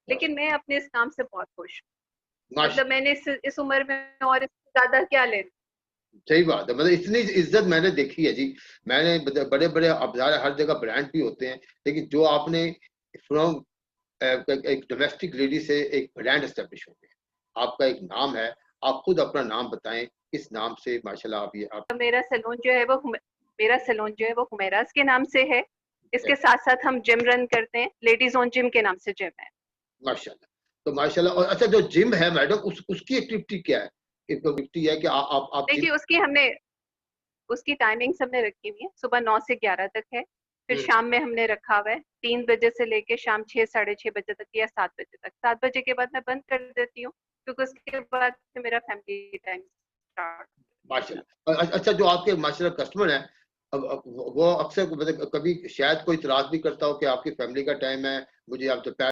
लेकिन मैं अपने इस काम से बहुत खुश हूँ। माश मतलब मैंने इस उम्र में और इससे ज़्यादा क्या लेना। सही बात है, मतलब इतनी इज्जत मैंने देखी है जी। मैंने बड़े बड़े, अब हर जगह ब्रांड भी होते हैं, लेकिन जो आपने फ्रॉम एक डोमेस्टिक लेडी से एक ब्रांड एस्टेब्लिश हो गया, आपका एक नाम है। आप खुद अपना नाम बताएं, किस नाम से माशाल्लाह आप ये आप। मेरा सैलून जो है वो मेरा सैलून जो है वो हुमैराज के नाम से है। इसके साथ साथ हम जिम रन करते हैं, लेडीज ओन जिम के नाम से जिम है। माशाल्लाह, तो माशाल्लाह। और अच्छा, जो जिम है मैडम, उसकी एक्टिविटी क्या है? एक्टिविटी है कि आप जिम। देखिए उसकी टाइमिंग्स हमने रखी हुई है, सुबह 9 से 11 तक है। फिर शाम में हमने रखा हुआ है 3 बजे से लेके शाम 6 साढ़े 6 बजे तक या 7 बजे तक। 7 बजे के बाद मैं बंद कर देती हूँ, क्योंकि उसके बाद से मेरा फैमिली टाइम स्टार्ट होता है। माशाल्लाह। अच्छा, जो आपके माशाल्लाह कस्टमर हैं, अब वो अक्सर मतलब कभी शायद कोई इतराज भी करता हो कि आपकी फैमिली का टाइम है, मुझे आप दोपहर